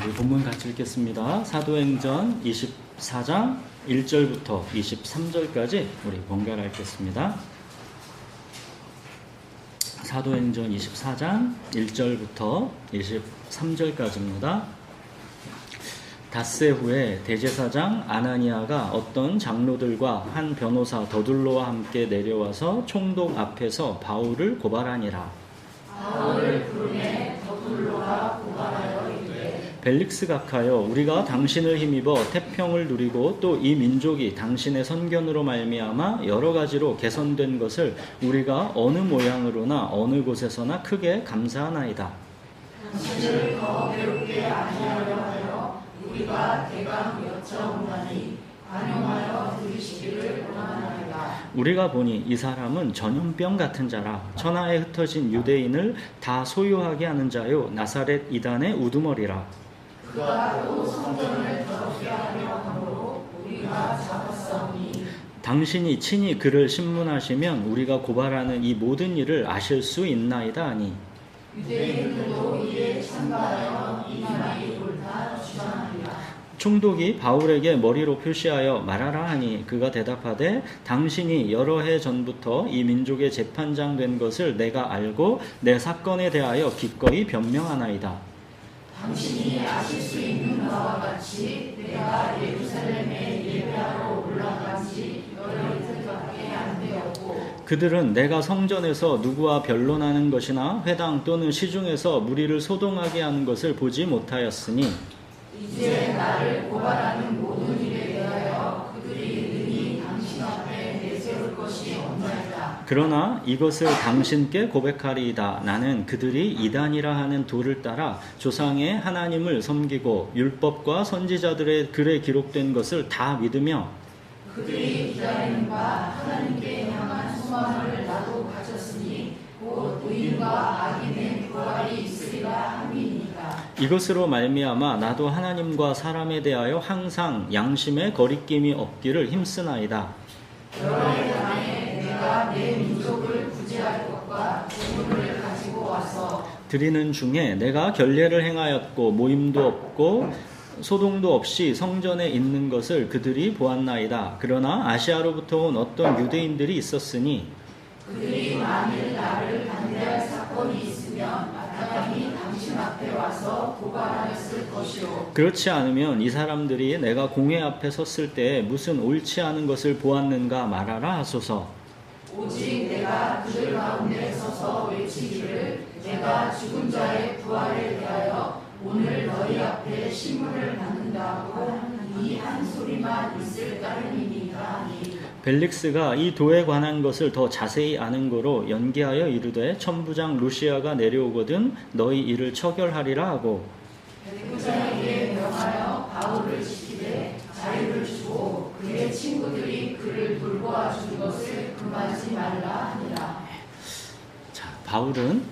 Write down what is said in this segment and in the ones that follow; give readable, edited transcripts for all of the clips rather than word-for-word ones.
우리 본문 같이 읽겠습니다. 사도행전 24장 1절부터 23절까지 우리 번갈아 읽겠습니다. 사도행전 24장 1절부터 23절까지입니다. 닷새 후에 대제사장 아나니아가 어떤 장로들과 한 변호사 더둘로와 함께 내려와서 총독 앞에서 바울을 고발하니라. 바울을 부르매 더둘로가 고발하여 이르되 벨릭스 각하여, 우리가 당신을 힘입어 태평을 누리고 또 이 민족이 당신의 선견으로 말미암아 여러 가지로 개선된 것을 우리가 어느 모양으로나 어느 곳에서나 크게 감사하나이다. 당신을 더 괴롭게 아니하려 하여 우리가 대강 여쭤오나니 관용하여 들으시기를 원하나이다. 우리가 보니 이 사람은 전염병 같은 자라. 천하에 흩어진 유대인을 다 소유하게 하는 자요 나사렛 이단의 우두머리라. 그가 또 성전을 더럽게 하려 함으로 우리가 잡았사오니 당신이 친히 그를 신문하시면 우리가 고발하는 이 모든 일을 아실 수 있나이다 하니, 유대인들도 이에 참가하여 이 말이 옳다 주장하리라. 총독이 바울에게 머리로 표시하여 말하라 하니, 그가 대답하되 당신이 여러 해 전부터 이 민족의 재판장 된 것을 내가 알고 내 사건에 대하여 기꺼이 변명하나이다. 당신이 아실 수 있는 바와 같이 내가 예루살렘에 예배하러 올라간 지 열흘 이틀밖에 안 되었고 그들은 내가 성전에서 누구와 변론하는 것이나 회당 또는 시중에서 무리를 소동하게 하는 것을 보지 못하였으니, 이제 나를 고발하는 모든 일에 대하여 그들이 능히 당신 앞에 내세울 것이 없나이다. 그러나 이것을 당신께 고백하리이다. 나는 그들이 이단이라 하는 도를 따라 조상의 하나님을 섬기고 율법과 선지자들의 글에 기록된 것을 다 믿으며 그들이 기다리는 바 하나님께 향한 소망을 나도 가졌으니 곧 의인과 악인의 부활이 있으리라 함이니까. 이것으로 말미암아 나도 하나님과 사람에 대하여 항상 양심에 거리낌이 없기를 힘쓰나이다. 여러 해 안에 내가 내 민족을 구제할 것과 재물을 가지고 와서 드리는 중에 내가 결례를 행하였고 모임도 없고 소동도 없이 성전에 있는 것을 그들이 보았나이다. 그러나 아시아로부터 온 어떤 유대인들이 있었으니 그들이 만일 나를 반대할 사건이 있으면 마땅히 당신 앞에 와서 고발하였을 것이요. 그렇지 않으면 이 사람들이 내가 공회 앞에 섰을 때 무슨 옳지 않은 것을 보았는가 말하라 하소서. 오직 내가 그들 가운데 서서 외치기를 내가 죽은 자의 부활에 대하여 오늘 너희 앞에 신문을 받는다고 이 한 소리만 있을 따름이니까 하니. 벨릭스가 이 도에 관한 것을 더 자세히 아는 거로 연기하여 이르되 천부장 루시아가 내려오거든 너희 이를 처결하리라 하고, 백부장에게 명하여 바울을 지키되 자유를 주고 그의 친구들이 그를 돌보아 준 것을 금하지 말라 하니라. 자, 바울은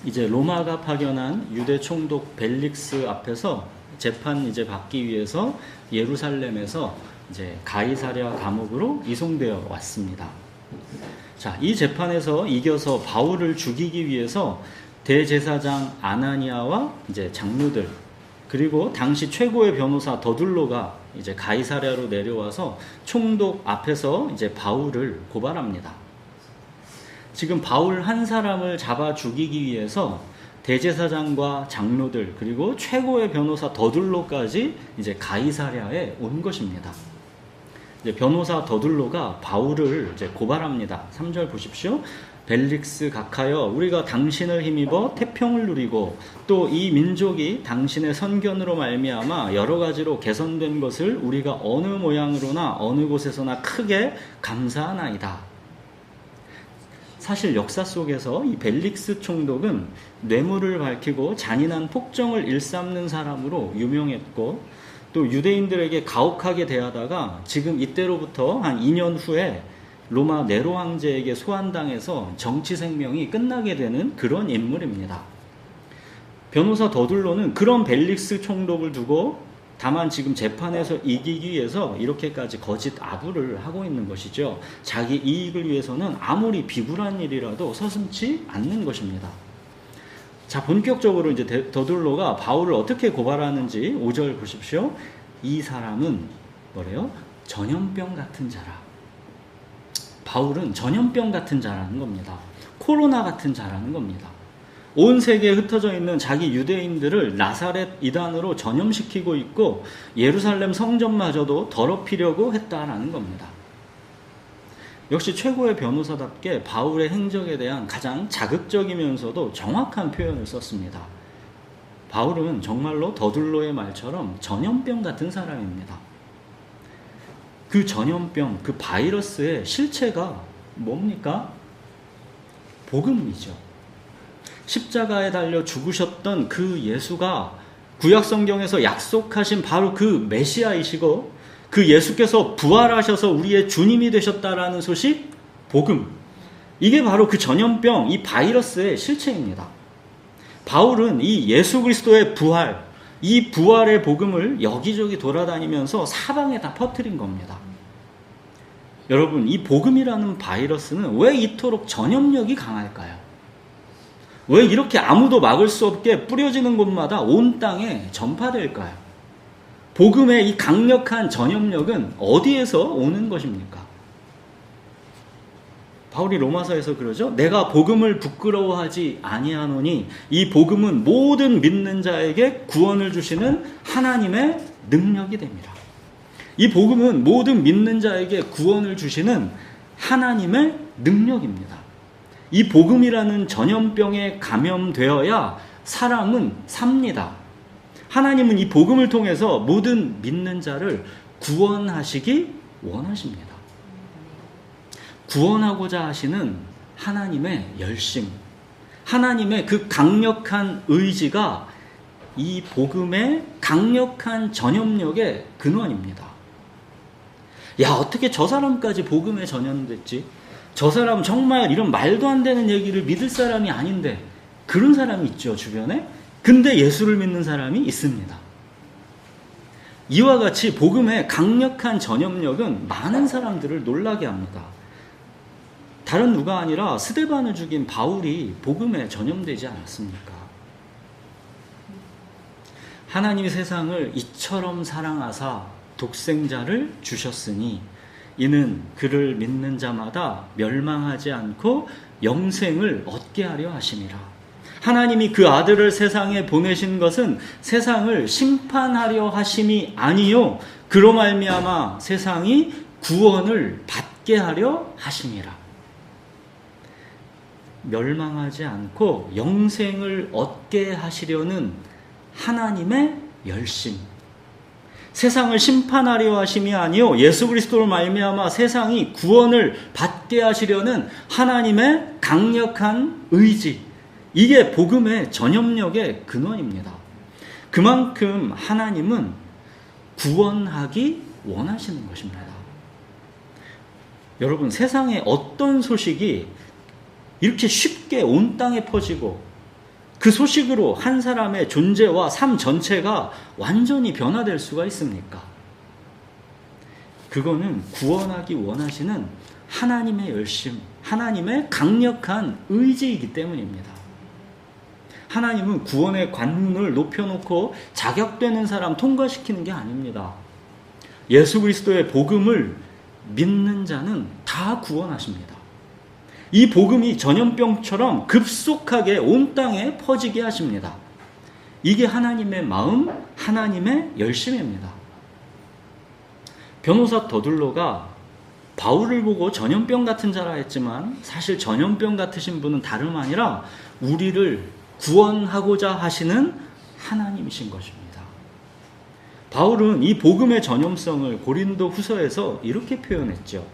이제 로마가 파견한 유대 총독 벨릭스 앞에서 재판 이제 받기 위해서 예루살렘에서 이제 가이사랴 감옥으로 이송되어 왔습니다. 자, 이 재판에서 이겨서 바울을 죽이기 위해서 대제사장 아나니아와 이제 장로들 그리고 당시 최고의 변호사 더둘로가 이제 가이사랴로 내려와서 총독 앞에서 이제 바울을 고발합니다. 지금 바울 한 사람을 잡아 죽이기 위해서 대제사장과 장로들 그리고 최고의 변호사 더둘로까지 이제 가이사랴에 온 것입니다. 이제 변호사 더둘로가 바울을 이제 고발합니다. 3절 보십시오. 벨릭스 각하여, 우리가 당신을 힘입어 태평을 누리고 또 이 민족이 당신의 선견으로 말미암아 여러 가지로 개선된 것을 우리가 어느 모양으로나 어느 곳에서나 크게 감사하나이다. 사실 역사 속에서 이 벨릭스 총독은 뇌물을 밝히고 잔인한 폭정을 일삼는 사람으로 유명했고 또 유대인들에게 가혹하게 대하다가 지금 이때로부터 한 2년 후에 로마 네로 황제에게 소환당해서 정치 생명이 끝나게 되는 그런 인물입니다. 변호사 더둘로는 그런 벨릭스 총독을 두고 다만 지금 재판에서 이기기 위해서 이렇게까지 거짓 아부를 하고 있는 것이죠. 자기 이익을 위해서는 아무리 비굴한 일이라도 서슴지 않는 것입니다. 자, 본격적으로 이제 더둘로가 바울을 어떻게 고발하는지 5절 보십시오. 이 사람은 뭐래요? 전염병 같은 자라. 바울은 전염병 같은 자라는 겁니다. 코로나 같은 자라는 겁니다. 온 세계에 흩어져 있는 자기 유대인들을 나사렛 이단으로 전염시키고 있고 예루살렘 성전마저도 더럽히려고 했다라는 겁니다. 역시 최고의 변호사답게 바울의 행적에 대한 가장 자극적이면서도 정확한 표현을 썼습니다. 바울은 정말로 더둘로의 말처럼 전염병 같은 사람입니다. 그 전염병, 그 바이러스의 실체가 뭡니까? 복음이죠. 십자가에 달려 죽으셨던 그 예수가 구약 성경에서 약속하신 바로 그 메시아이시고 그 예수께서 부활하셔서 우리의 주님이 되셨다라는 소식, 복음. 이게 바로 그 전염병, 이 바이러스의 실체입니다. 바울은 이 예수 그리스도의 부활, 이 부활의 복음을 여기저기 돌아다니면서 사방에 다 퍼뜨린 겁니다. 여러분, 이 복음이라는 바이러스는 왜 이토록 전염력이 강할까요? 왜 이렇게 아무도 막을 수 없게 뿌려지는 곳마다 온 땅에 전파될까요? 복음의 이 강력한 전염력은 어디에서 오는 것입니까? 바울이 로마서에서 그러죠. 내가 복음을 부끄러워하지 아니하노니 이 복음은 모든 믿는 자에게 구원을 주시는 하나님의 능력이 됩니다. 이 복음은 모든 믿는 자에게 구원을 주시는 하나님의 능력입니다. 이 복음이라는 전염병에 감염되어야 사람은 삽니다. 하나님은 이 복음을 통해서 모든 믿는 자를 구원하시기 원하십니다. 구원하고자 하시는 하나님의 열심, 하나님의 그 강력한 의지가 이 복음의 강력한 전염력의 근원입니다. 야, 어떻게 저 사람까지 복음에 전염됐지? 저 사람 정말 이런 말도 안 되는 얘기를 믿을 사람이 아닌데, 그런 사람이 있죠, 주변에? 근데 예수를 믿는 사람이 있습니다. 이와 같이 복음의 강력한 전염력은 많은 사람들을 놀라게 합니다. 다른 누가 아니라 스데반을 죽인 바울이 복음에 전염되지 않았습니까? 하나님이 세상을 이처럼 사랑하사 독생자를 주셨으니 이는 그를 믿는 자마다 멸망하지 않고 영생을 얻게 하려 하심이라. 하나님이 그 아들을 세상에 보내신 것은 세상을 심판하려 하심이 아니요 그로 말미암아 세상이 구원을 받게 하려 하심이라. 멸망하지 않고 영생을 얻게 하시려는 하나님의 열심, 세상을 심판하려 하심이 아니요 예수 그리스도로 말미암아 세상이 구원을 받게 하시려는 하나님의 강력한 의지, 이게 복음의 전염력의 근원입니다. 그만큼 하나님은 구원하기 원하시는 것입니다. 여러분, 세상에 어떤 소식이 이렇게 쉽게 온 땅에 퍼지고 그 소식으로 한 사람의 존재와 삶 전체가 완전히 변화될 수가 있습니까? 그거는 구원하기 원하시는 하나님의 열심, 하나님의 강력한 의지이기 때문입니다. 하나님은 구원의 관문을 높여놓고 자격되는 사람 통과시키는 게 아닙니다. 예수 그리스도의 복음을 믿는 자는 다 구원하십니다. 이 복음이 전염병처럼 급속하게 온 땅에 퍼지게 하십니다. 이게 하나님의 마음, 하나님의 열심입니다. 변호사 더둘로가 바울을 보고 전염병 같은 자라 했지만 사실 전염병 같으신 분은 다름 아니라 우리를 구원하고자 하시는 하나님이신 것입니다. 바울은 이 복음의 전염성을 고린도 후서에서 이렇게 표현했죠.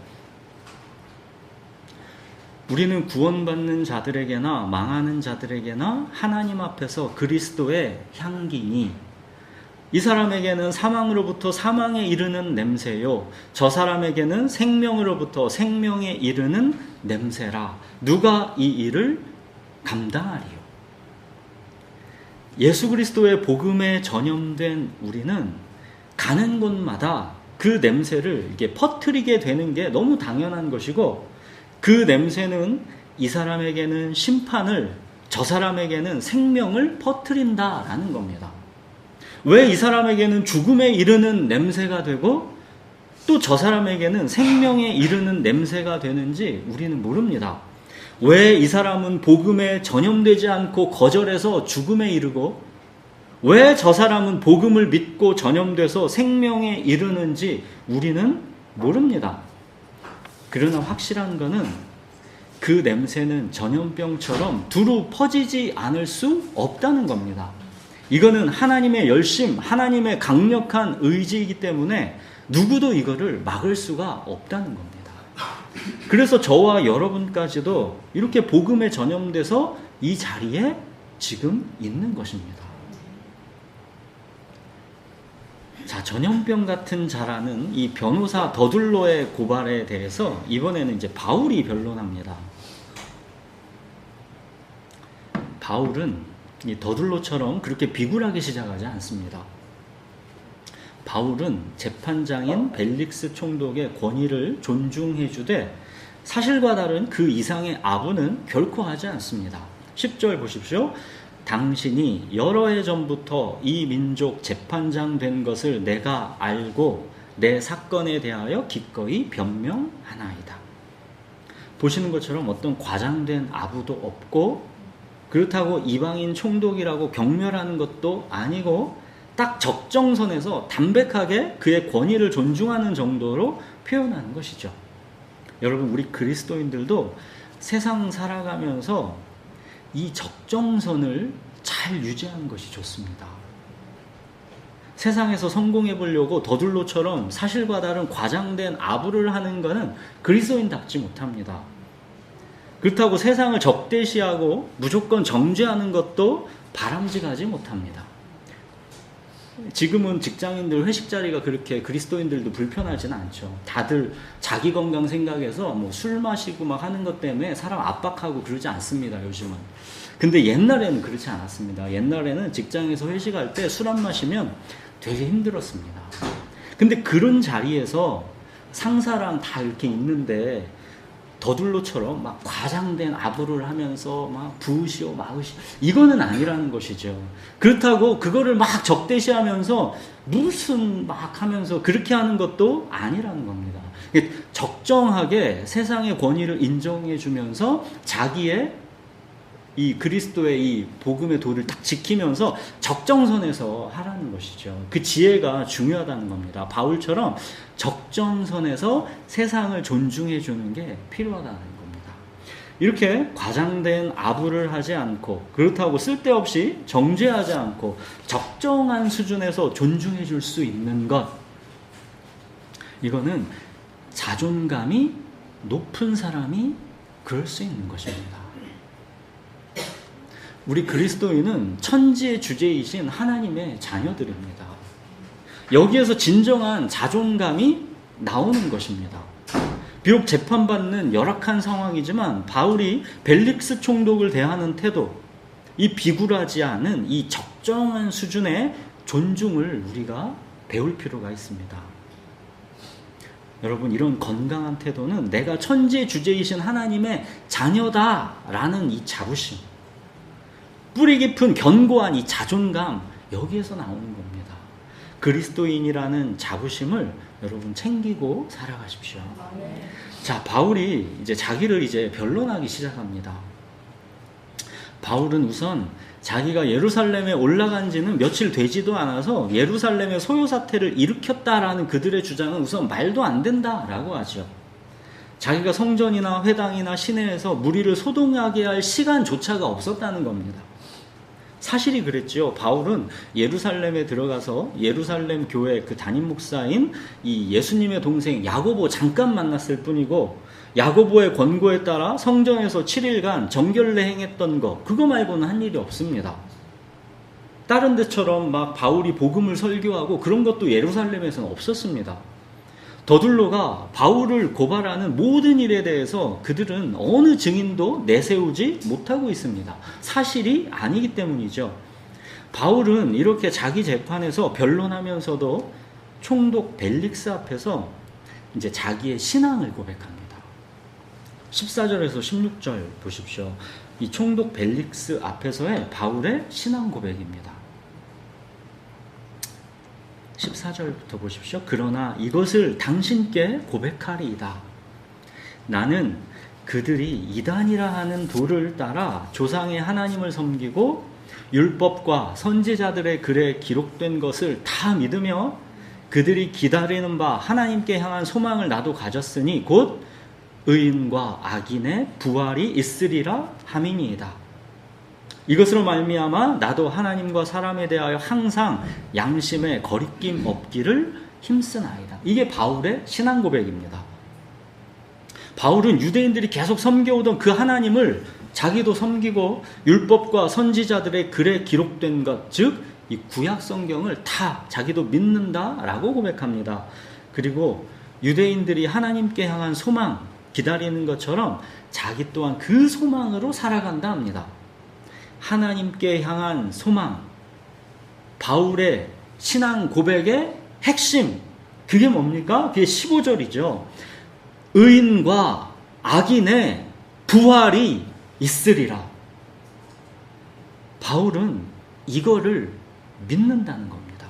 우리는 구원받는 자들에게나 망하는 자들에게나 하나님 앞에서 그리스도의 향기니 이 사람에게는 사망으로부터 사망에 이르는 냄새요 저 사람에게는 생명으로부터 생명에 이르는 냄새라. 누가 이 일을 감당하리요? 예수 그리스도의 복음에 전염된 우리는 가는 곳마다 그 냄새를 이렇게 퍼뜨리게 되는 게 너무 당연한 것이고, 그 냄새는 이 사람에게는 심판을, 저 사람에게는 생명을 퍼뜨린다라는 겁니다. 왜 이 사람에게는 죽음에 이르는 냄새가 되고 또 저 사람에게는 생명에 이르는 냄새가 되는지 우리는 모릅니다. 왜 이 사람은 복음에 전염되지 않고 거절해서 죽음에 이르고 왜 저 사람은 복음을 믿고 전염돼서 생명에 이르는지 우리는 모릅니다. 그러나 확실한 것은 그 냄새는 전염병처럼 두루 퍼지지 않을 수 없다는 겁니다. 이거는 하나님의 열심, 하나님의 강력한 의지이기 때문에 누구도 이거를 막을 수가 없다는 겁니다. 그래서 저와 여러분까지도 이렇게 복음에 전염돼서 이 자리에 지금 있는 것입니다. 자, 전염병 같은 자라는 이 변호사 더둘로의 고발에 대해서 이번에는 이제 바울이 변론합니다. 바울은 이 더둘로처럼 그렇게 비굴하게 시작하지 않습니다. 바울은 재판장인 벨릭스 총독의 권위를 존중해 주되 사실과 다른 그 이상의 아부는 결코 하지 않습니다. 10절 보십시오. 당신이 여러 해 전부터 이 민족 재판장 된 것을 내가 알고 내 사건에 대하여 기꺼이 변명하나이다. 보시는 것처럼 어떤 과장된 아부도 없고 그렇다고 이방인 총독이라고 경멸하는 것도 아니고 딱 적정선에서 담백하게 그의 권위를 존중하는 정도로 표현하는 것이죠. 여러분, 우리 그리스도인들도 세상 살아가면서 이 적정선을 잘 유지하는 것이 좋습니다. 세상에서 성공해 보려고 더둘로처럼 사실과 다른 과장된 아부를 하는 것은 그리스도인답지 못합니다. 그렇다고 세상을 적대시하고 무조건 정죄하는 것도 바람직하지 못합니다. 지금은 직장인들 회식 자리가 그렇게 그리스도인들도 불편하지는 않죠. 다들 자기 건강 생각해서 뭐 술 마시고 막 하는 것 때문에 사람 압박하고 그러지 않습니다, 요즘은. 근데 옛날에는 그렇지 않았습니다. 옛날에는 직장에서 회식할 때 술 안 마시면 되게 힘들었습니다. 근데 그런 자리에서 상사랑 다 이렇게 있는데 더둘로처럼 막 과장된 아부를 하면서 막 부으시오 마으시오 이거는 아니라는 것이죠. 그렇다고 그거를 막 적대시하면서 무슨 막 하면서 그렇게 하는 것도 아니라는 겁니다. 적정하게 세상의 권위를 인정해 주면서 자기의 이 그리스도의 이 복음의 도를 딱 지키면서 적정선에서 하라는 것이죠. 그 지혜가 중요하다는 겁니다. 바울처럼 적정선에서 세상을 존중해 주는 게 필요하다는 겁니다. 이렇게 과장된 아부를 하지 않고 그렇다고 쓸데없이 정죄하지 않고 적정한 수준에서 존중해 줄 수 있는 것, 이거는 자존감이 높은 사람이 그럴 수 있는 것입니다. 우리 그리스도인은 천지의 주제이신 하나님의 자녀들입니다. 여기에서 진정한 자존감이 나오는 것입니다. 비록 재판받는 열악한 상황이지만 바울이 벨릭스 총독을 대하는 태도, 이 비굴하지 않은 이 적정한 수준의 존중을 우리가 배울 필요가 있습니다. 여러분, 이런 건강한 태도는 내가 천지의 주제이신 하나님의 자녀다라는 이 자부심, 뿌리 깊은 견고한 이 자존감, 여기에서 나오는 겁니다. 그리스도인이라는 자부심을 여러분 챙기고 살아가십시오. 자, 바울이 이제 자기를 이제 변론하기 시작합니다. 바울은 우선 자기가 예루살렘에 올라간 지는 며칠 되지도 않아서 예루살렘의 소요 사태를 일으켰다라는 그들의 주장은 우선 말도 안 된다라고 하죠. 자기가 성전이나 회당이나 시내에서 무리를 소동하게 할 시간조차가 없었다는 겁니다. 사실이 그랬죠. 바울은 예루살렘에 들어가서 예루살렘 교회 그 담임 목사인 이 예수님의 동생 야고보 잠깐 만났을 뿐이고, 야고보의 권고에 따라 성전에서 7일간 정결례 행했던 거, 그거 말고는 한 일이 없습니다. 다른 데처럼 막 바울이 복음을 설교하고 그런 것도 예루살렘에서는 없었습니다. 더둘로가 바울을 고발하는 모든 일에 대해서 그들은 어느 증인도 내세우지 못하고 있습니다. 사실이 아니기 때문이죠. 바울은 이렇게 자기 재판에서 변론하면서도 총독 벨릭스 앞에서 이제 자기의 신앙을 고백합니다. 14절에서 16절 보십시오. 이 총독 벨릭스 앞에서의 바울의 신앙 고백입니다. 14절부터 보십시오. 그러나 이것을 당신께 고백하리이다. 나는 그들이 이단이라 하는 도를 따라 조상의 하나님을 섬기고 율법과 선지자들의 글에 기록된 것을 다 믿으며 그들이 기다리는 바 하나님께 향한 소망을 나도 가졌으니 곧 의인과 악인의 부활이 있으리라 함이니이다. 이것으로 말미암아 나도 하나님과 사람에 대하여 항상 양심에 거리낌 없기를 힘쓰나이다. 이게 바울의 신앙 고백입니다. 바울은 유대인들이 계속 섬겨오던 그 하나님을 자기도 섬기고 율법과 선지자들의 글에 기록된 것, 즉 이 구약 성경을 다 자기도 믿는다라고 고백합니다. 그리고 유대인들이 하나님께 향한 소망 기다리는 것처럼 자기 또한 그 소망으로 살아간다 합니다. 하나님께 향한 소망, 바울의 신앙 고백의 핵심, 그게 뭡니까? 그게 15절이죠. 의인과 악인의 부활이 있으리라. 바울은 이거를 믿는다는 겁니다.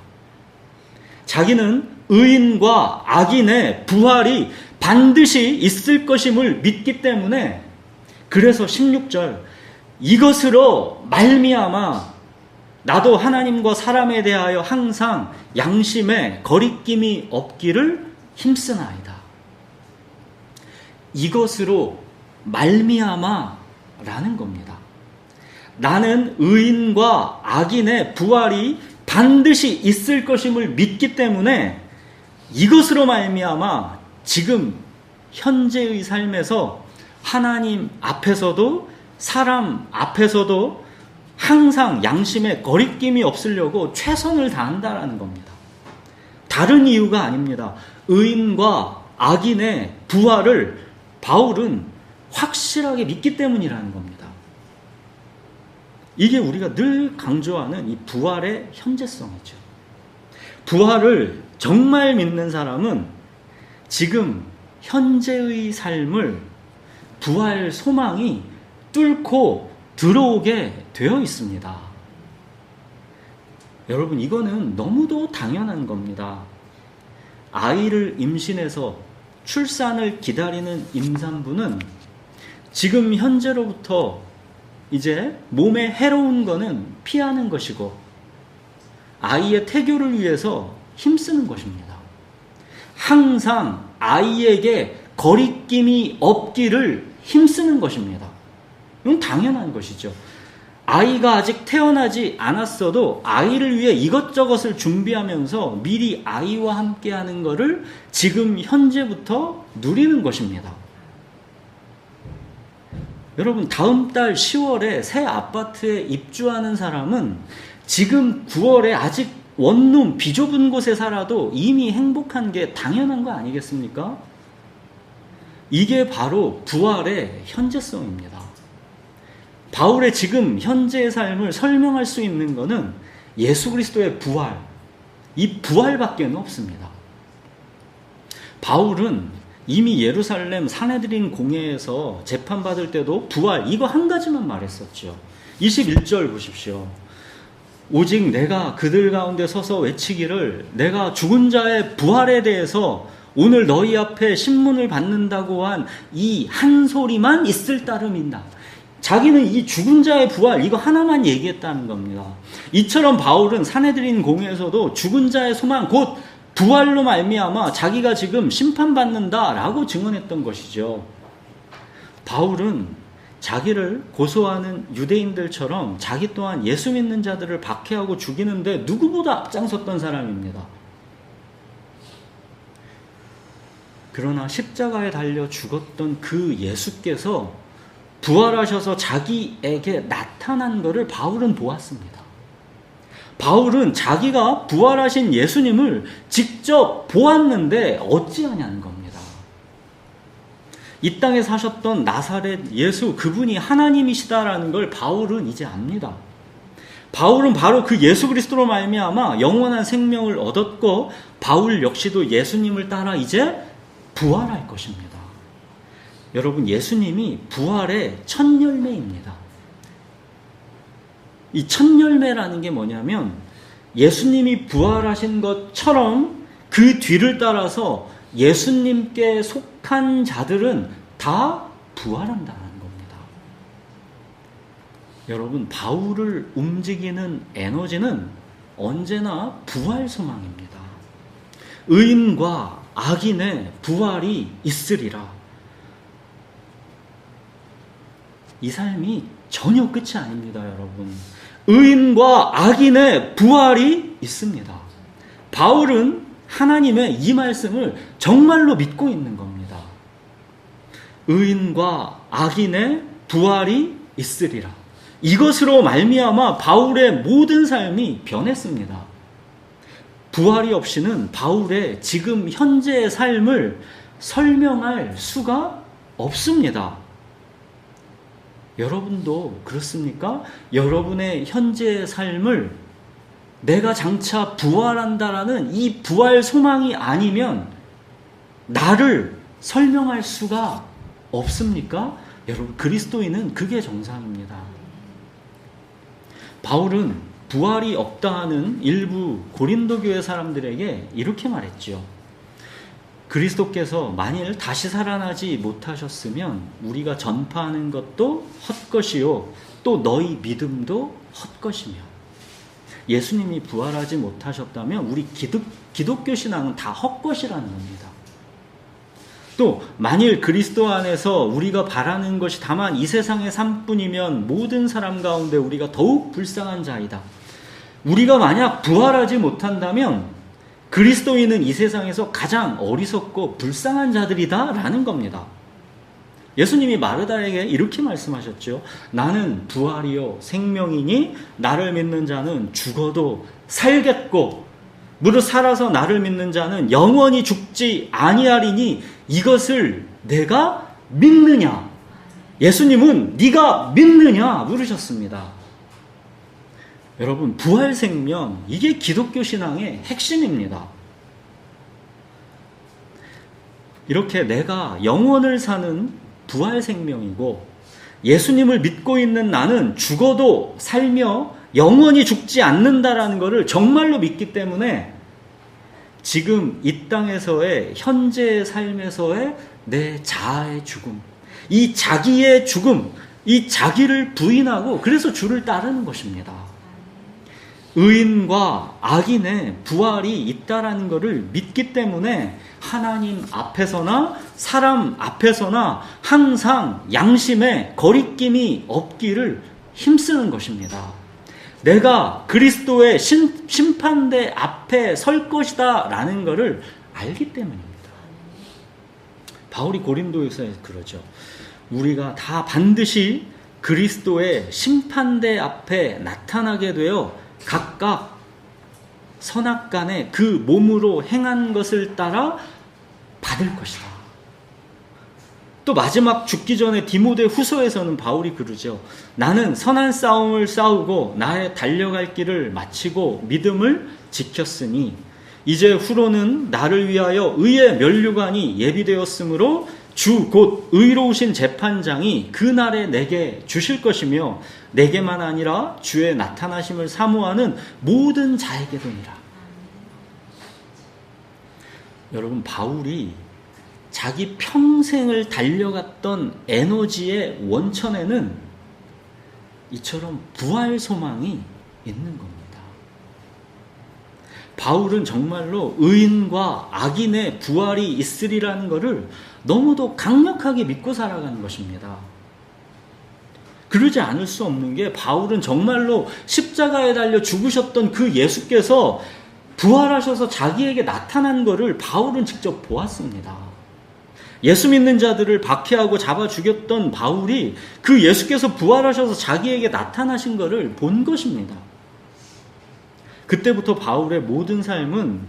자기는 의인과 악인의 부활이 반드시 있을 것임을 믿기 때문에, 그래서 16절, 이것으로 말미암아 나도 하나님과 사람에 대하여 항상 양심에 거리낌이 없기를 힘쓰나이다. 이것으로 말미암아 라는 겁니다. 나는 의인과 악인의 부활이 반드시 있을 것임을 믿기 때문에 이것으로 말미암아 지금 현재의 삶에서 하나님 앞에서도 사람 앞에서도 항상 양심에 거리낌이 없으려고 최선을 다한다라는 겁니다. 다른 이유가 아닙니다. 의인과 악인의 부활을 바울은 확실하게 믿기 때문이라는 겁니다. 이게 우리가 늘 강조하는 이 부활의 현재성이죠. 부활을 정말 믿는 사람은 지금 현재의 삶을 부활 소망이 뚫고 들어오게 되어 있습니다. 여러분, 이거는 너무도 당연한 겁니다. 아이를 임신해서 출산을 기다리는 임산부는 지금 현재로부터 이제 몸에 해로운 거는 피하는 것이고 아이의 태교를 위해서 힘쓰는 것입니다. 항상 아이에게 거리낌이 없기를 힘쓰는 것입니다. 이건 당연한 것이죠. 아이가 아직 태어나지 않았어도 아이를 위해 이것저것을 준비하면서 미리 아이와 함께하는 것을 지금 현재부터 누리는 것입니다. 여러분, 다음 달 10월에 새 아파트에 입주하는 사람은 지금 9월에 아직 원룸 비좁은 곳에 살아도 이미 행복한 게 당연한 거 아니겠습니까? 이게 바로 부활의 현재성입니다. 바울의 지금 현재의 삶을 설명할 수 있는 것은 예수 그리스도의 부활, 이 부활밖에는 없습니다. 바울은 이미 예루살렘 사내들인 공회에서 재판받을 때도 부활, 이거 한 가지만 말했었죠. 21절 보십시오. 오직 내가 그들 가운데 서서 외치기를 내가 죽은 자의 부활에 대해서 오늘 너희 앞에 신문을 받는다고 한 이 한 소리만 있을 따름이다. 자기는 이 죽은 자의 부활, 이거 하나만 얘기했다는 겁니다. 이처럼 바울은 사내들인 공회에서도 죽은 자의 소망, 곧 부활로 말미암아 자기가 지금 심판받는다라고 증언했던 것이죠. 바울은 자기를 고소하는 유대인들처럼 자기 또한 예수 믿는 자들을 박해하고 죽이는데 누구보다 앞장섰던 사람입니다. 그러나 십자가에 달려 죽었던 그 예수께서 부활하셔서 자기에게 나타난 것을 바울은 보았습니다. 바울은 자기가 부활하신 예수님을 직접 보았는데 어찌하냐는 겁니다. 이 땅에 사셨던 나사렛 예수, 그분이 하나님이시다라는 걸 바울은 이제 압니다. 바울은 바로 그 예수 그리스도로 말미암아 영원한 생명을 얻었고 바울 역시도 예수님을 따라 이제 부활할 것입니다. 여러분, 예수님이 부활의 첫 열매입니다. 이 첫 열매라는 게 뭐냐면 예수님이 부활하신 것처럼 그 뒤를 따라서 예수님께 속한 자들은 다 부활한다는 겁니다. 여러분, 바울을 움직이는 에너지는 언제나 부활 소망입니다. 의인과 악인의 부활이 있으리라. 이 삶이 전혀 끝이 아닙니다, 여러분. 의인과 악인의 부활이 있습니다. 바울은 하나님의 이 말씀을 정말로 믿고 있는 겁니다. 의인과 악인의 부활이 있으리라. 이것으로 말미암아 바울의 모든 삶이 변했습니다. 부활이 없이는 바울의 지금 현재의 삶을 설명할 수가 없습니다. 여러분도 그렇습니까? 여러분의 현재의 삶을 내가 장차 부활한다라는 이 부활 소망이 아니면 나를 설명할 수가 없습니까? 여러분, 그리스도인은 그게 정상입니다. 바울은 부활이 없다 하는 일부 고린도 교회 사람들에게 이렇게 말했죠. 그리스도께서 만일 다시 살아나지 못하셨으면 우리가 전파하는 것도 헛것이요 또 너희 믿음도 헛것이며, 예수님이 부활하지 못하셨다면 우리 기독교 신앙은 다 헛것이라는 겁니다. 또 만일 그리스도 안에서 우리가 바라는 것이 다만 이 세상의 삶뿐이면 모든 사람 가운데 우리가 더욱 불쌍한 자이다. 우리가 만약 부활하지 못한다면 그리스도인은 이 세상에서 가장 어리석고 불쌍한 자들이다 라는 겁니다. 예수님이 마르다에게 이렇게 말씀하셨죠. 나는 부활이요 생명이니 나를 믿는 자는 죽어도 살겠고 무릇 살아서 나를 믿는 자는 영원히 죽지 아니하리니 이것을 내가 믿느냐? 예수님은 네가 믿느냐 물으셨습니다. 여러분, 부활 생명, 이게 기독교 신앙의 핵심입니다. 이렇게 내가 영원을 사는 부활 생명이고 예수님을 믿고 있는 나는 죽어도 살며 영원히 죽지 않는다라는 것을 정말로 믿기 때문에 지금 이 땅에서의 현재의 삶에서의 내 자아의 죽음, 이 자기의 죽음, 이 자기를 부인하고 그래서 주를 따르는 것입니다. 의인과 악인의 부활이 있다라는 것을 믿기 때문에 하나님 앞에서나 사람 앞에서나 항상 양심에 거리낌이 없기를 힘쓰는 것입니다. 내가 그리스도의 심판대 앞에 설 것이다 라는 것을 알기 때문입니다. 바울이 고린도에서 그러죠. 우리가 다 반드시 그리스도의 심판대 앞에 나타나게 되어 각각 선악간에 그 몸으로 행한 것을 따라 받을 것이다. 또 마지막 죽기 전에 디모데 후서에서는 바울이 그러죠. 나는 선한 싸움을 싸우고 나의 달려갈 길을 마치고 믿음을 지켰으니 이제 후로는 나를 위하여 의의 면류관이 예비되었으므로 주 곧 의로우신 재판장이 그날에 내게 주실 것이며 내게만 아니라 주의 나타나심을 사모하는 모든 자에게도니라. 여러분, 바울이 자기 평생을 달려갔던 에너지의 원천에는 이처럼 부활 소망이 있는 겁니다. 바울은 정말로 의인과 악인의 부활이 있으리라는 것을 너무도 강력하게 믿고 살아가는 것입니다. 그러지 않을 수 없는 게 바울은 정말로 십자가에 달려 죽으셨던 그 예수께서 부활하셔서 자기에게 나타난 것을 바울은 직접 보았습니다. 예수 믿는 자들을 박해하고 잡아 죽였던 바울이 그 예수께서 부활하셔서 자기에게 나타나신 것을 본 것입니다. 그때부터 바울의 모든 삶은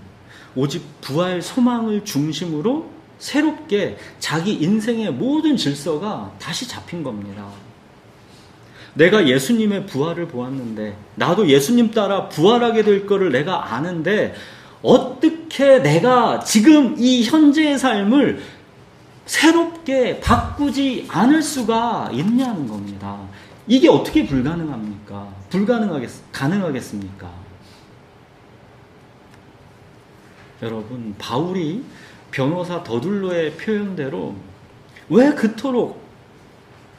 오직 부활 소망을 중심으로 새롭게 자기 인생의 모든 질서가 다시 잡힌 겁니다. 내가 예수님의 부활을 보았는데 나도 예수님 따라 부활하게 될 거를 내가 아는데 어떻게 내가 지금 이 현재의 삶을 새롭게 바꾸지 않을 수가 있냐는 겁니다. 이게 어떻게 가능하겠습니까? 여러분, 바울이 변호사 더둘로의 표현대로 왜 그토록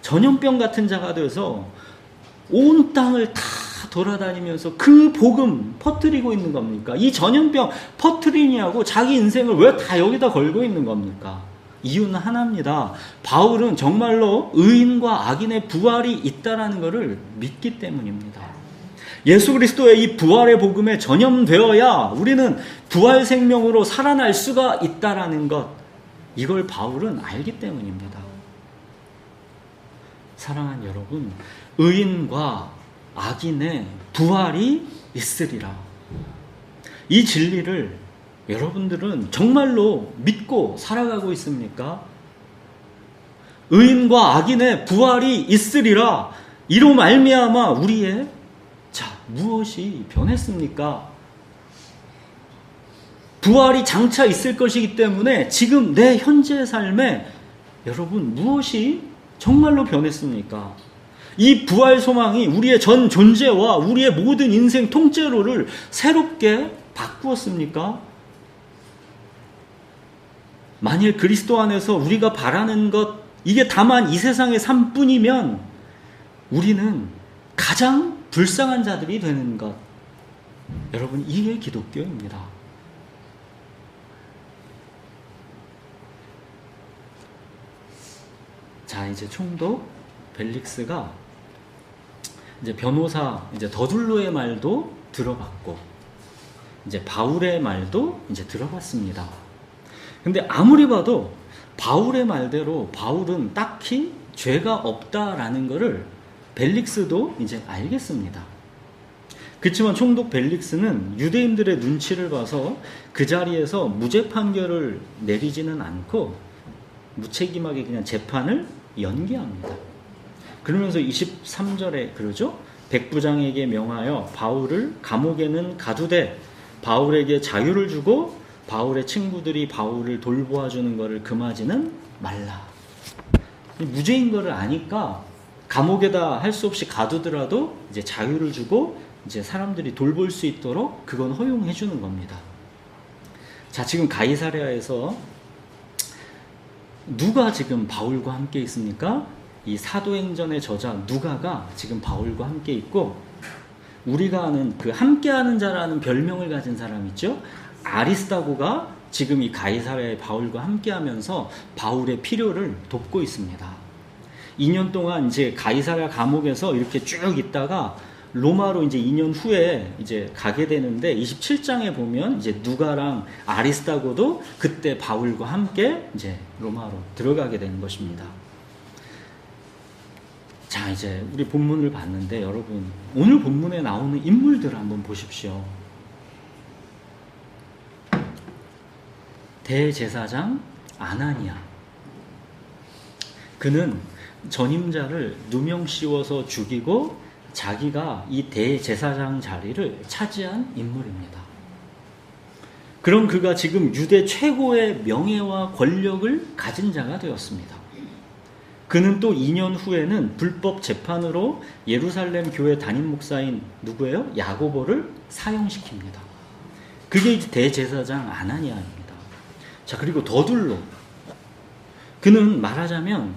전염병 같은 자가 돼서 온 땅을 다 돌아다니면서 그 복음 퍼뜨리고 있는 겁니까? 이 전염병 퍼뜨리냐고 자기 인생을 왜 다 여기다 걸고 있는 겁니까? 이유는 하나입니다. 바울은 정말로 의인과 악인의 부활이 있다라는 것을 믿기 때문입니다. 예수 그리스도의 이 부활의 복음에 전염되어야 우리는 부활 생명으로 살아날 수가 있다라는 것, 이걸 바울은 알기 때문입니다. 사랑하는 여러분, 의인과 악인의 부활이 있으리라. 이 진리를 여러분들은 정말로 믿고 살아가고 있습니까? 의인과 악인의 부활이 있으리라. 이로 말미암아 우리의 무엇이 변했습니까? 부활이 장차 있을 것이기 때문에 지금 내 현재의 삶에 여러분 무엇이 정말로 변했습니까? 이 부활 소망이 우리의 전 존재와 우리의 모든 인생 통째로를 새롭게 바꾸었습니까? 만일 그리스도 안에서 우리가 바라는 것, 이게 다만 이 세상의 삶뿐이면 우리는 가장 불쌍한 자들이 되는 것. 여러분, 이게 기독교입니다. 자, 이제 총독 벨릭스가 이제 변호사 이제 더둘로의 말도 들어봤고, 이제 바울의 말도 이제 들어봤습니다. 근데 아무리 봐도 바울의 말대로 바울은 딱히 죄가 없다라는 것을 벨릭스도 이제 알겠습니다. 그렇지만 총독 벨릭스는 유대인들의 눈치를 봐서 그 자리에서 무죄 판결을 내리지는 않고 무책임하게 그냥 재판을 연기합니다. 그러면서 23절에 그러죠. 백부장에게 명하여 바울을 감옥에는 가두되 바울에게 자유를 주고 바울의 친구들이 바울을 돌보아주는 것을 금하지는 말라. 무죄인 것을 아니까 감옥에다 할 수 없이 가두더라도 이제 자유를 주고 이제 사람들이 돌볼 수 있도록 그건 허용해 주는 겁니다. 자, 지금 가이사랴에서 누가 지금 바울과 함께 있습니까? 이 사도행전의 저자 누가가 지금 바울과 함께 있고, 우리가 아는 그 함께하는 자라는 별명을 가진 사람 있죠? 아리스다고가 지금 이 가이사랴의 바울과 함께하면서 바울의 필요를 돕고 있습니다. 2년 동안 이제 가이사랴 감옥에서 이렇게 쭉 있다가 로마로 이제 2년 후에 이제 가게 되는데 27장에 보면 이제 누가랑 아리스다고도 그때 바울과 함께 이제 로마로 들어가게 되는 것입니다. 자, 이제 우리 본문을 봤는데 여러분, 오늘 본문에 나오는 인물들을 한번 보십시오. 대제사장 아나니아. 그는 전임자를 누명 씌워서 죽이고 자기가 이 대제사장 자리를 차지한 인물입니다. 그럼 그가 지금 유대 최고의 명예와 권력을 가진 자가 되었습니다. 그는 또 2년 후에는 불법 재판으로 예루살렘 교회 담임 목사인 누구예요? 야고보를 사형시킵니다. 그게 이제 대제사장 아나니아입니다. 자, 그리고 더둘로. 그는 말하자면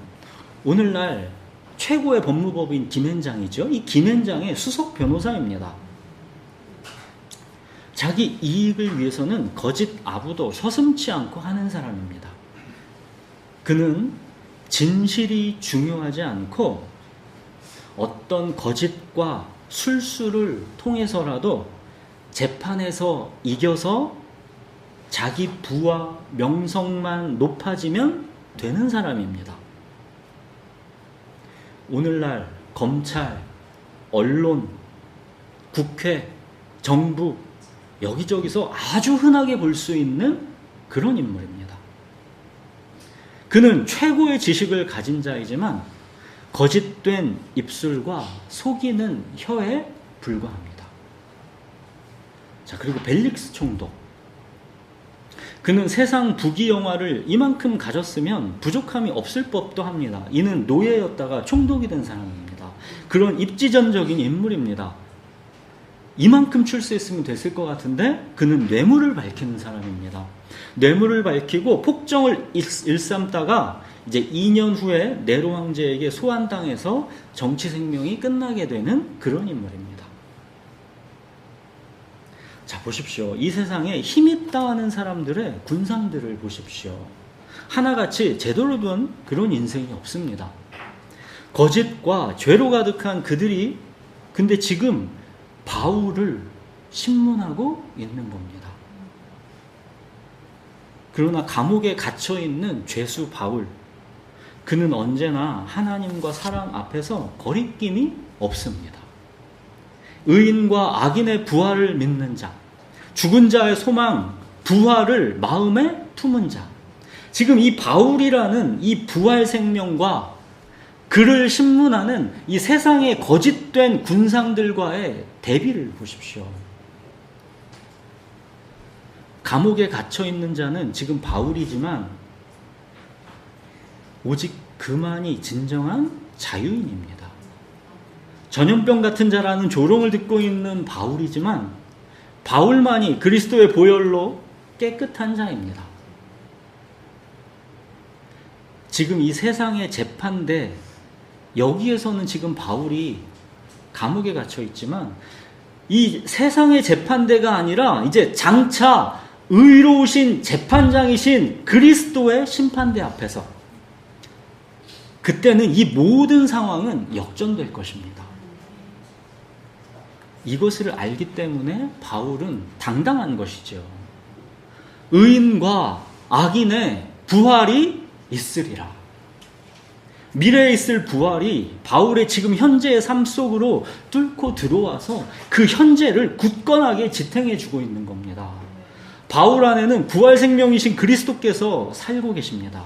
오늘날 최고의 법무법인 김앤장이죠. 이 김앤장의 수석 변호사입니다. 자기 이익을 위해서는 거짓 아부도 서슴지 않고 하는 사람입니다. 그는 진실이 중요하지 않고 어떤 거짓과 술수를 통해서라도 재판에서 이겨서 자기 부와 명성만 높아지면 되는 사람입니다. 오늘날 검찰, 언론, 국회, 정부 여기저기서 아주 흔하게 볼 수 있는 그런 인물입니다. 그는 최고의 지식을 가진 자이지만 거짓된 입술과 속이는 혀에 불과합니다. 자, 그리고 벨릭스 총독. 그는 세상 부귀영화를 이만큼 가졌으면 부족함이 없을 법도 합니다. 이는 노예였다가 총독이 된 사람입니다. 그런 입지전적인 인물입니다. 이만큼 출세했으면 됐을 것 같은데 그는 뇌물을 밝히는 사람입니다. 뇌물을 밝히고 폭정을 일삼다가 이제 2년 후에 네로 황제에게 소환당해서 정치 생명이 끝나게 되는 그런 인물입니다. 자, 보십시오. 이 세상에 힘있다 하는 사람들의 군상들을 보십시오. 하나같이 제대로 된 그런 인생이 없습니다. 거짓과 죄로 가득한 그들이 근데 지금 바울을 신문하고 있는 겁니다. 그러나 감옥에 갇혀있는 죄수 바울, 그는 언제나 하나님과 사람 앞에서 거리낌이 없습니다. 의인과 악인의 부활을 믿는 자, 죽은 자의 소망, 부활을 마음에 품은 자, 지금 이 바울이라는 이 부활 생명과 그를 신문하는 이 세상의 거짓된 군상들과의 대비를 보십시오. 감옥에 갇혀있는 자는 지금 바울이지만 오직 그만이 진정한 자유인입니다. 전염병 같은 자라는 조롱을 듣고 있는 바울이지만 바울만이 그리스도의 보혈로 깨끗한 자입니다. 지금 이 세상의 재판대 여기에서는 지금 바울이 감옥에 갇혀 있지만 이 세상의 재판대가 아니라 이제 장차 의로우신 재판장이신 그리스도의 심판대 앞에서 그때는 이 모든 상황은 역전될 것입니다. 이것을 알기 때문에 바울은 당당한 것이죠. 의인과 악인의 부활이 있으리라. 미래에 있을 부활이 바울의 지금 현재의 삶 속으로 뚫고 들어와서 그 현재를 굳건하게 지탱해 주고 있는 겁니다. 바울 안에는 부활 생명이신 그리스도께서 살고 계십니다.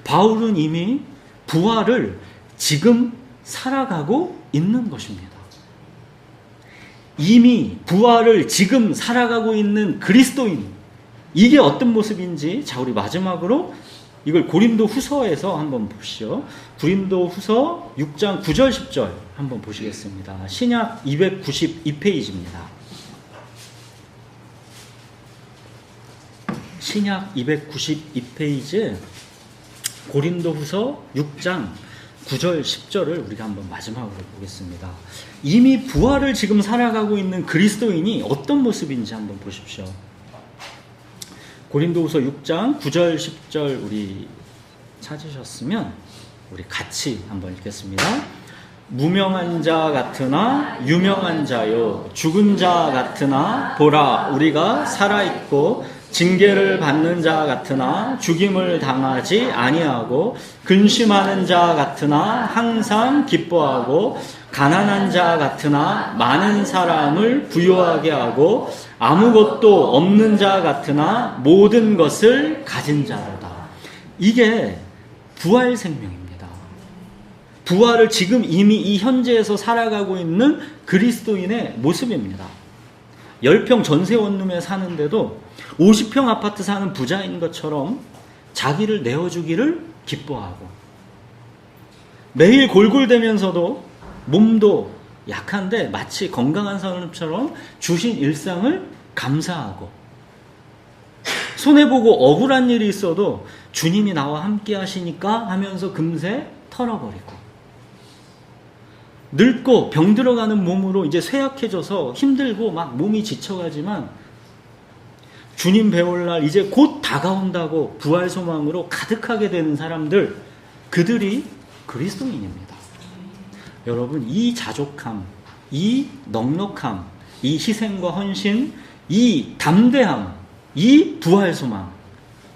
바울은 이미 부활을 지금 살아가고 있는 것입니다. 이미 부활을 지금 살아가고 있는 그리스도인, 이게 어떤 모습인지, 자, 우리 마지막으로 이걸 고린도 후서에서 한번 보시죠. 고린도 후서 6장 9절 10절 한번 보시겠습니다. 신약 292페이지입니다. 신약 292페이지에 고린도 후서 6장 9절 10절을 우리가 한번 마지막으로 보겠습니다. 이미 부활을 지금 살아가고 있는 그리스도인이 어떤 모습인지 한번 보십시오. 고린도후서 6장 9절 10절 우리 찾으셨으면 우리 같이 한번 읽겠습니다. 무명한 자 같으나 유명한 자요, 죽은 자 같으나 보라 우리가 살아있고 징계를 받는 자 같으나 죽임을 당하지 아니하고, 근심하는 자 같으나 항상 기뻐하고, 가난한 자 같으나 많은 사람을 부유하게 하고, 아무것도 없는 자 같으나 모든 것을 가진 자로다. 이게 부활 생명입니다. 부활을 지금 이미 이 현재에서 살아가고 있는 그리스도인의 모습입니다. 10평 전세 원룸에 사는데도 50평 아파트 사는 부자인 것처럼 자기를 내어주기를 기뻐하고, 매일 골골대면서도 몸도 약한데 마치 건강한 사람처럼 주신 일상을 감사하고, 손해보고 억울한 일이 있어도 주님이 나와 함께 하시니까 하면서 금세 털어버리고, 늙고 병들어가는 몸으로 이제 쇠약해져서 힘들고 막 몸이 지쳐가지만 주님 배울 날 이제 곧 다가온다고 부활 소망으로 가득하게 되는 사람들, 그들이 그리스도인입니다. 여러분, 이 자족함, 이 넉넉함, 이 희생과 헌신, 이 담대함, 이 부활 소망,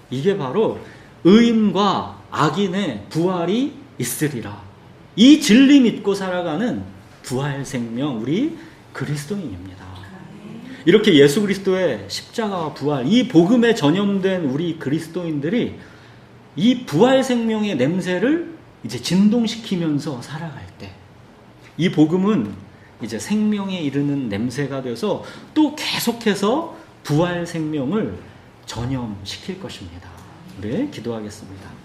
이게 바로 의인과 악인의 부활이 있으리라, 이 진리 믿고 살아가는 부활 생명, 우리 그리스도인입니다. 이렇게 예수 그리스도의 십자가와 부활, 이 복음에 전염된 우리 그리스도인들이 이 부활 생명의 냄새를 이제 진동시키면서 살아갈 때, 이 복음은 이제 생명에 이르는 냄새가 돼서 또 계속해서 부활 생명을 전염시킬 것입니다. 우리 기도하겠습니다.